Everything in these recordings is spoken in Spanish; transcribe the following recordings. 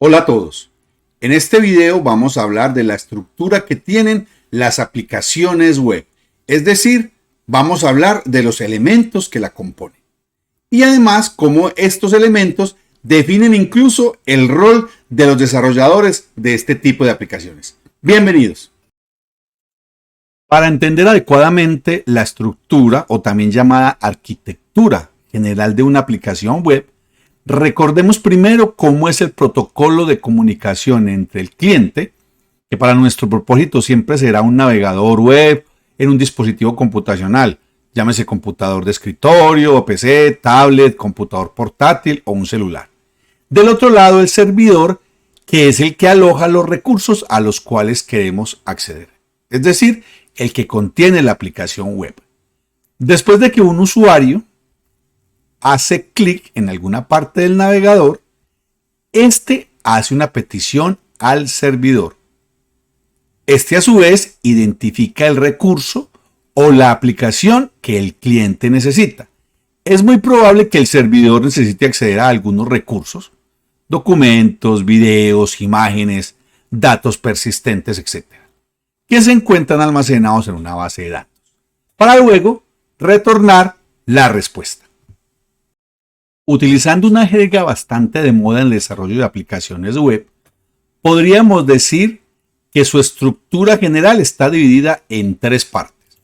Hola a todos. En este video vamos a hablar de la estructura que tienen las aplicaciones web. Es decir, vamos a hablar de los elementos que la componen. Y además, cómo estos elementos definen incluso el rol de los desarrolladores de este tipo de aplicaciones. Bienvenidos. Para entender adecuadamente la estructura o también llamada arquitectura general de una aplicación web, recordemos primero cómo es el protocolo de comunicación entre el cliente, que para nuestro propósito siempre será un navegador web en un dispositivo computacional, llámese computador de escritorio, o PC, tablet, computador portátil o un celular. Del otro lado, el servidor, que es el que aloja los recursos a los cuales queremos acceder, es decir, el que contiene la aplicación web. Después de que un usuario hace clic en alguna parte del navegador, este hace una petición al servidor. Este a su vez identifica el recurso o la aplicación que el cliente necesita. Es muy probable que el servidor necesite acceder a algunos recursos, documentos, videos, imágenes, datos persistentes, etc., que se encuentran almacenados en una base de datos, para luego retornar la respuesta. Utilizando una jerga bastante de moda en el desarrollo de aplicaciones web, podríamos decir que su estructura general está dividida en tres partes.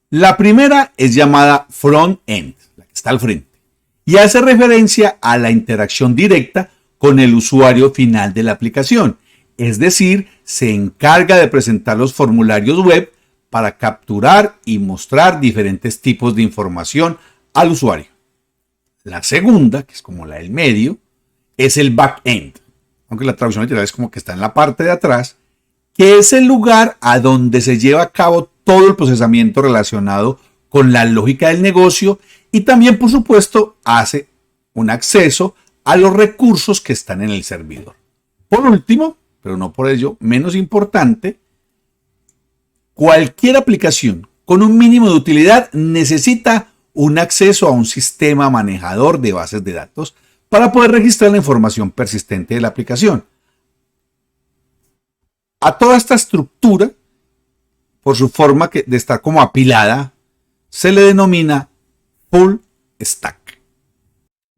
La primera es llamada front-end, la que está al frente, y hace referencia a la interacción directa con el usuario final de la aplicación, es decir, se encarga de presentar los formularios web para capturar y mostrar diferentes tipos de información al usuario. La segunda, que es como la del medio, es el back-end, aunque la traducción literal es como que está en la parte de atrás, que es el lugar a donde se lleva a cabo todo el procesamiento relacionado con la lógica del negocio y también, por supuesto, hace un acceso a los recursos que están en el servidor. Por último, pero no por ello menos importante, cualquier aplicación con un mínimo de utilidad necesita un acceso a un sistema manejador de bases de datos para poder registrar la información persistente de la aplicación. A toda esta estructura, por su forma de estar como apilada, se le denomina full stack.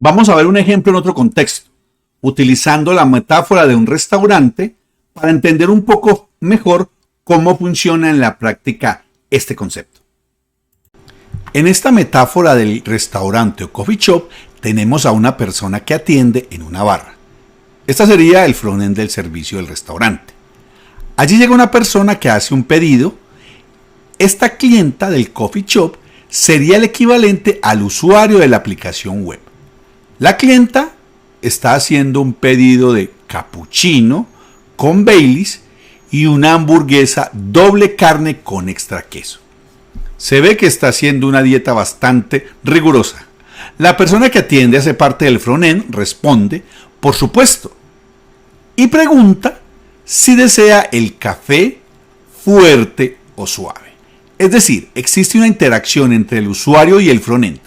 Vamos a ver un ejemplo en otro contexto, utilizando la metáfora de un restaurante para entender un poco mejor cómo funciona en la práctica este concepto. En esta metáfora del restaurante o coffee shop tenemos a una persona que atiende en una barra. Esta sería el frontend del servicio del restaurante. Allí llega una persona que hace un pedido. Esta clienta del coffee shop sería el equivalente al usuario de la aplicación web. La clienta está haciendo un pedido de cappuccino con Baileys y una hamburguesa doble carne con extra queso. Se ve que está haciendo una dieta bastante rigurosa. La persona que atiende hace parte del frontend, responde, por supuesto, y pregunta si desea el café fuerte o suave. Es decir, existe una interacción entre el usuario y el frontend.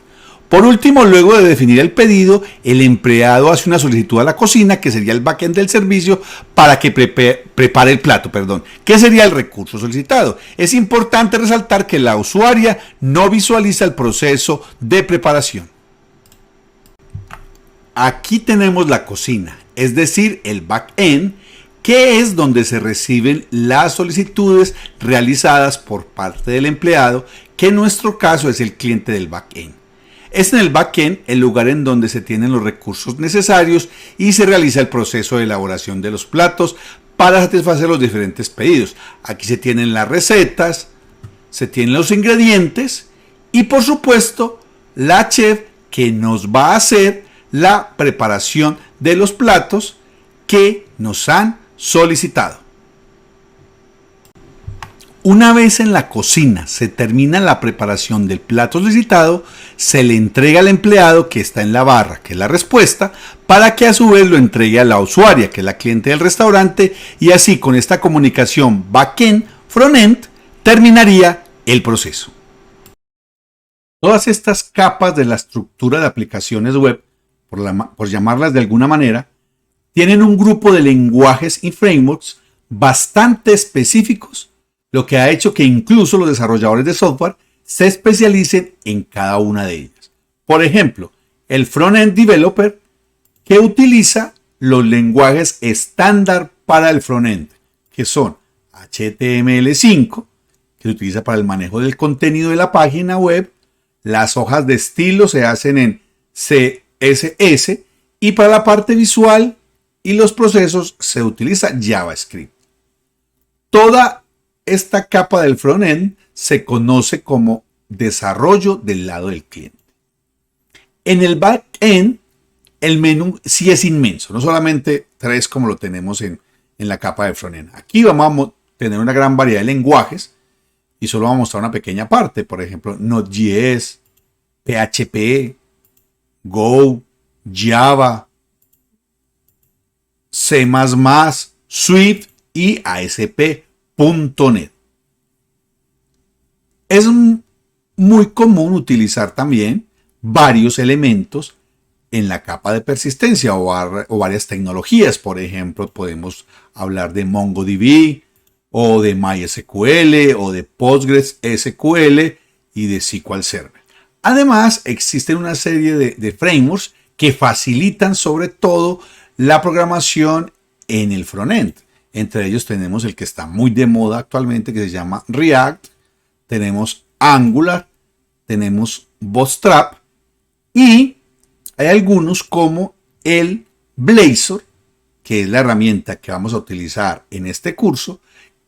Por último, luego de definir el pedido, el empleado hace una solicitud a la cocina, que sería el backend del servicio, para que prepare el plato, que sería el recurso solicitado. Es importante resaltar que la usuaria no visualiza el proceso de preparación. Aquí tenemos la cocina, es decir, el backend, que es donde se reciben las solicitudes realizadas por parte del empleado, que en nuestro caso es el cliente del backend. Es en el backend el lugar en donde se tienen los recursos necesarios y se realiza el proceso de elaboración de los platos para satisfacer los diferentes pedidos. Aquí se tienen las recetas, se tienen los ingredientes y, por supuesto, la chef que nos va a hacer la preparación de los platos que nos han solicitado. Una vez en la cocina se termina la preparación del plato solicitado, se le entrega al empleado que está en la barra, que es la respuesta, para que a su vez lo entregue a la usuaria, que es la cliente del restaurante, y así con esta comunicación backend, frontend, terminaría el proceso. Todas estas capas de la estructura de aplicaciones web, por llamarlas de alguna manera, tienen un grupo de lenguajes y frameworks bastante específicos, lo que ha hecho que incluso los desarrolladores de software se especialicen en cada una de ellas. Por ejemplo, el Front-End Developer, que utiliza los lenguajes estándar para el frontend, que son HTML5, que se utiliza para el manejo del contenido de la página web, las hojas de estilo se hacen en CSS y para la parte visual y los procesos se utiliza JavaScript. Toda esta capa del frontend se conoce como desarrollo del lado del cliente. En el backend, el menú sí es inmenso, no solamente 3 como lo tenemos en la capa de frontend. Aquí vamos a tener una gran variedad de lenguajes y solo vamos a mostrar una pequeña parte. Por ejemplo, Node.js, PHP, Go, Java, C++, Swift y ASP.NET. Es muy común utilizar también varios elementos en la capa de persistencia o varias tecnologías. Por ejemplo, podemos hablar de MongoDB o de MySQL o de PostgreSQL y de SQL Server. Además, existen una serie de frameworks que facilitan sobre todo la programación en el frontend. Entre ellos tenemos el que está muy de moda actualmente, que se llama React, tenemos Angular, tenemos Bootstrap y hay algunos como el Blazor, que es la herramienta que vamos a utilizar en este curso,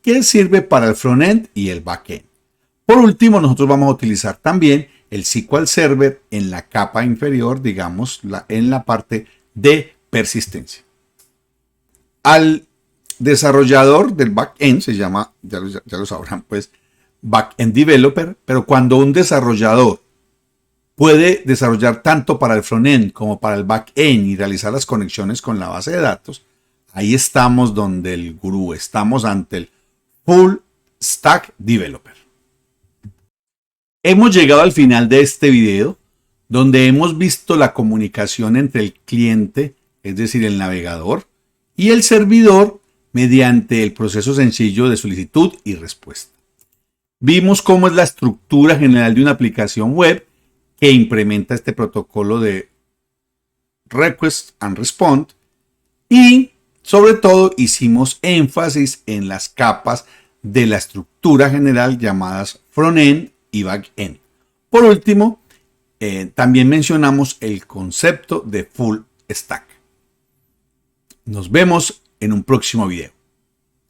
que sirve para el frontend y el backend. Por último, nosotros vamos a utilizar también el SQL Server en la capa inferior, digamos, en la parte de persistencia. Al desarrollador del backend se llama, ya lo sabrán, pues, Backend Developer, pero cuando un desarrollador puede desarrollar tanto para el frontend como para el backend y realizar las conexiones con la base de datos, ahí estamos donde el gurú, estamos ante el Full Stack Developer. Hemos llegado al final de este video, donde hemos visto la comunicación entre el cliente, es decir, el navegador, y el servidor mediante el proceso sencillo de solicitud y respuesta. Vimos cómo es la estructura general de una aplicación web que implementa este protocolo de Request and Respond y, sobre todo, hicimos énfasis en las capas de la estructura general llamadas Frontend y Backend. Por último, también mencionamos el concepto de Full Stack. Nos vemos en un próximo video.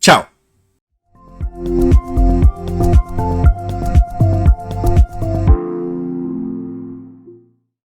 ¡Chao!